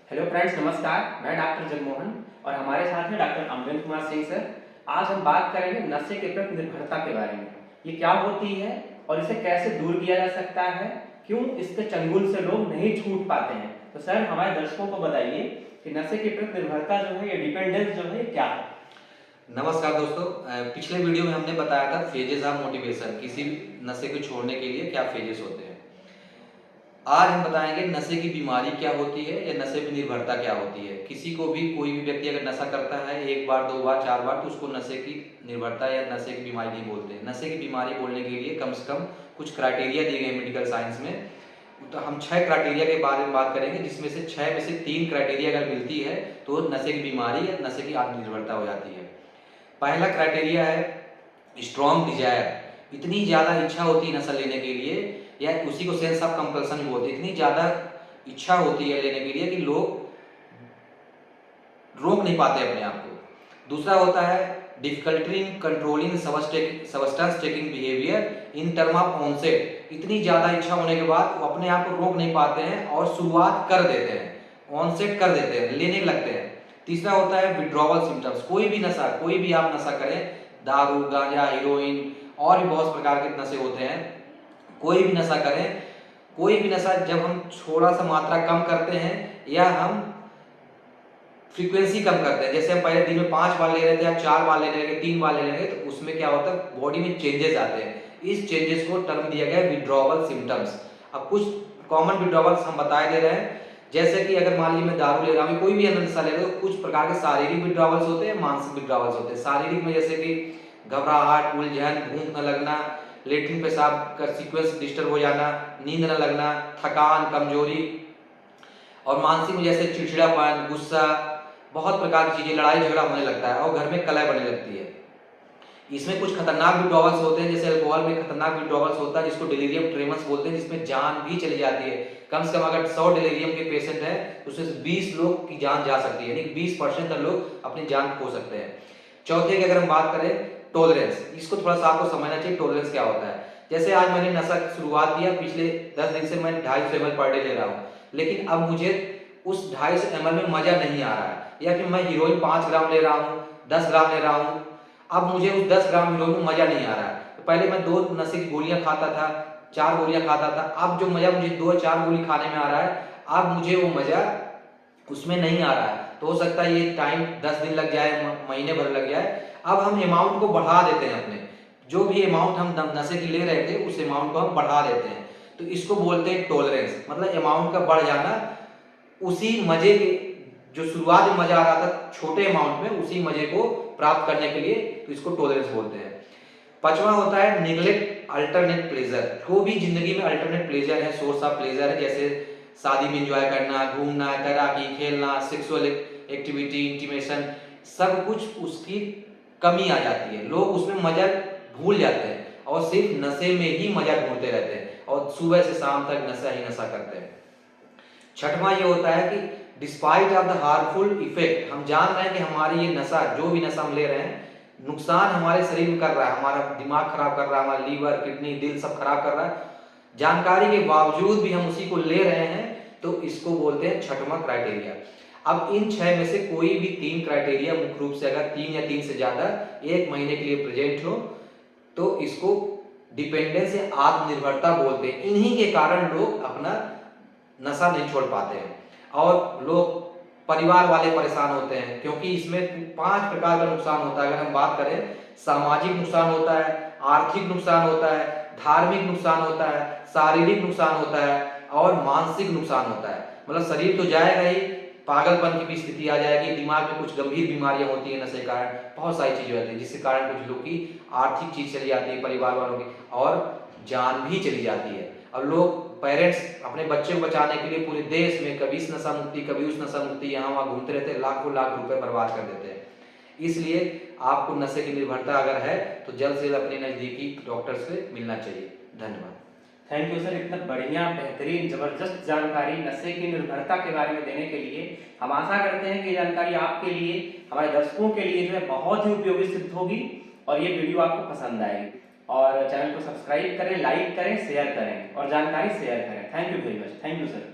Hello friends, नमस्कार। मैं doctor Jagmohan और हमारे साथ हैं डॉक्टर अमरेंद्र कुमार सिंह सर। आज हम बात करेंगे नशे के प्रति निर्भरता के बारे में। ये क्या होती है और इसे कैसे दूर किया जा सकता है, क्यों इसके चंगुल से लोग नहीं छूट पाते हैं। तो सर, हमारे दर्शकों को बताइए कि नशे के प्रति निर्भरता जो है, ये डिपेंडेंस जो है, क्या है। नमस्कार दोस्तों। पिछले वीडियो में हमने बताया था फेजेस ऑफ मोटिवेशन, किसी नशे को छोड़ने के लिए क्या फेजेस होते हैं। आज हम बताएंगे नशे की बीमारी क्या होती है या नशे पर निर्भरता क्या होती है। किसी को भी, कोई भी व्यक्ति अगर नशा करता है एक बार, दो बार, चार बार, तो उसको नशे की निर्भरता या नशे की बीमारी नहीं बोलते हैं। नशे की बीमारी बोलने के लिए कम से कम कुछ क्राइटेरिया दिए गए मेडिकल साइंस में। तो हम 6 क्राइटेरिया के बारे में बात करेंगे, जिसमें से 6 में से 3 क्राइटेरिया अगर मिलती है तो नशे की बीमारी या नशे की आत्मनिर्भरता हो जाती है। पहला क्राइटेरिया है स्ट्रॉन्ग डिजायर। इतनी ज़्यादा इच्छा होती है नशा लेने के लिए, या उसी को सेंस ऑफ कंपल्सन भी बोलते हैं। इतनी ज़्यादा इच्छा होती है लेने के लिए कि लोग रोक नहीं पाते अपने आप को। दूसरा होता है difficulty in controlling substance taking behaviour in term of onset. इतनी ज़्यादा इच्छा होने के बाद वो अपने आप को रोक नहीं पाते हैं और शुरुआत कर देते हैं, ऑनसेट कर देते हैं, लेने लगते हैं। तीसरा होता है विड्रॉवल सिम्टम्स। कोई भी नशा, कोई भी आप नशा करें, दारू, गांजा, हीरोइन और भी बहुत प्रकार के नशे होते हैं। कोई भी नशा करें, कोई भी नशा जब हम थोड़ा सा मात्रा कम करते हैं या हम फ्रीक्वेंसी कम करते हैं, जैसे हम पहले दिन में 5 बार ले रहे थे या 4 बार ले रहे थे, 3 बार ले रहे थे, तो उसमें क्या होता है, बॉडी में चेंजेस आते हैं। इस चेंजेस को टर्म दिया गया है विड्रॉवल सिम्टम्स। अब कुछ कॉमन विड्रॉवल्स हम बताए दे रहे हैं, जैसे कि अगर मान लीजिए मैं दारू ले रहा हूँ, कोई भी अन्य नशा ले रहा हूँ, तो कुछ प्रकार के शारीरिक विड्रॉवल्स होते हैं, मानसिक विड्रॉवल्स होते हैं। शारीरिक में जैसे कि घबराहट, उलझन, भूख न लगना, लेट्रिन पेशाब का सीक्वेंस डिस्टर्ब हो जाना, नींद न लगना, थकान, कमजोरी। और मानसिक में जैसे चिड़चिड़ापन, गुस्सा, बहुत प्रकार की चीजें, लड़ाई झगड़ा होने लगता है और घर में कलह बनने लगती है। इसमें कुछ खतरनाक विड्रॉवल्स होते हैं, जैसे अल्कोहल में खतरनाक विड्रॉवल्स होता है जिसको डिलीरियम ट्रेमस बोलते हैं, जिसमें जान भी चली जाती है। कम से कम अगर 100 डिलीरियम के पेशेंट है तो उसमें 20 लोग की जान जा सकती है, यानी 20% तक लोग अपनी जान खो सकते हैं। चौथे की अगर हम बात करें, टॉलरेंस। इसको थोड़ा सा आपको समझना चाहिए, टॉलरेंस क्या होता है। जैसे आज मैंने नशा की शुरुआत किया, पिछले 10 दिन से मैं 250 ml पर डे ले रहा हूँ, लेकिन अब मुझे उस 250 ml में मजा नहीं आ रहा है। या फिर मैं हीरोइन 5 ग्राम ले रहा हूँ, 10 ग्राम ले रहा हूँ, अब मुझे उस 10 ग्राम हीरोइन में मजा नहीं आ रहा है। तो पहले मैं 2 नशे की गोलियां खाता था, 4 गोलियां खाता था, अब जो मजा मुझे 2-4 गोली खाने में आ रहा है, अब मुझे वो मजा उसमें नहीं आ रहा है। तो हो सकता है ये टाइम 10 दिन लग जाए, महीने भर लग जाए। अब हम अमाउंट को बढ़ा देते हैं, अपने जो भी अमाउंट हम नशे की ले रहे थे उस अमाउंट को हम बढ़ा देते हैं। तो इसको बोलते हैं टॉलरेंस, मतलब अमाउंट का बढ़ जाना। उसी मजे के जो शुरुआत में मजा आ रहा था छोटे अमाउंट में, उसी मजे को प्राप्त करने के लिए, तो इसको टॉलरेंस बोलते हैं। पांचवा होता है निगलेक्ट अल्टरनेट प्लेजर। जो भी जिंदगी में अल्टरनेट प्लेजर है, सोर्स ऑफ प्लेजर है, जैसे शादी में एंजॉय करना, घूमना, तैराकी, खेलना, सेक्सुअल एक्टिविटी, इंटीमेशन, सब कुछ उसकी कमी आ जाती है। लोग उसमें मजा भूल जाते हैं और सिर्फ नशे में ही मजा ढूंढते रहते हैं और सुबह से शाम तक नशा ही नशा करते हैं। छठवां ये होता है कि despite of the harmful effect, हम जान रहे हैं कि हमारी ये नशा, जो भी नशा हम ले रहे हैं, नुकसान हमारे शरीर में कर रहा है, हमारा दिमाग खराब कर रहा है, हमारा लीवर, किडनी, दिल सब खराब कर रहा है, जानकारी के बावजूद भी हम उसी को ले रहे हैं, तो इसको बोलते हैं छठवां क्राइटेरिया। अब इन 6 में से कोई भी 3 क्राइटेरिया मुख्य रूप से अगर 3 या 3 से ज्यादा 1 महीने के लिए प्रेजेंट हो, तो इसको डिपेंडेंस या आत्मनिर्भरता बोलते हैं। इन्हीं के कारण लोग अपना नशा नहीं छोड़ पाते हैं और लोग, परिवार वाले परेशान होते हैं, क्योंकि इसमें 5 प्रकार का नुकसान होता है। अगर हम बात करें, सामाजिक नुकसान होता है, आर्थिक नुकसान होता है, धार्मिक नुकसान होता है, शारीरिक नुकसान होता है और मानसिक नुकसान होता है। मतलब शरीर तो जाएगा ही, पागलपन की भी स्थिति आ जाएगी, दिमाग में कुछ गंभीर बीमारियां होती है नशे के कारण, बहुत सारी चीजें होती है, जिसके कारण कुछ लोग की आर्थिक चीज चली जाती है, परिवार वालों की, और जान भी चली जाती है। और लोग, पेरेंट्स अपने बच्चे को बचाने के लिए पूरे देश में कभी इस नशा मुक्ति, कभी उस नशा मुक्ति, यहाँ वहाँ घूमते रहते हैं, लाखों लाख रुपए बर्बाद कर देते हैं। इसलिए आपको नशे की निर्भरता अगर है तो जल्द से जल्द अपने नजदीकी डॉक्टर से मिलना चाहिए। धन्यवाद। थैंक यू सर, इतना बढ़िया, बेहतरीन, जबरदस्त जानकारी नशे की निर्भरता के बारे में देने के लिए। हम आशा करते हैं कि ये जानकारी आपके लिए, हमारे दर्शकों के लिए जो है बहुत ही उपयोगी सिद्ध होगी और ये वीडियो आपको पसंद आएगी। और चैनल को सब्सक्राइब करें, लाइक करें, शेयर करें और जानकारी शेयर करें। Thank you very much. Thank you sir.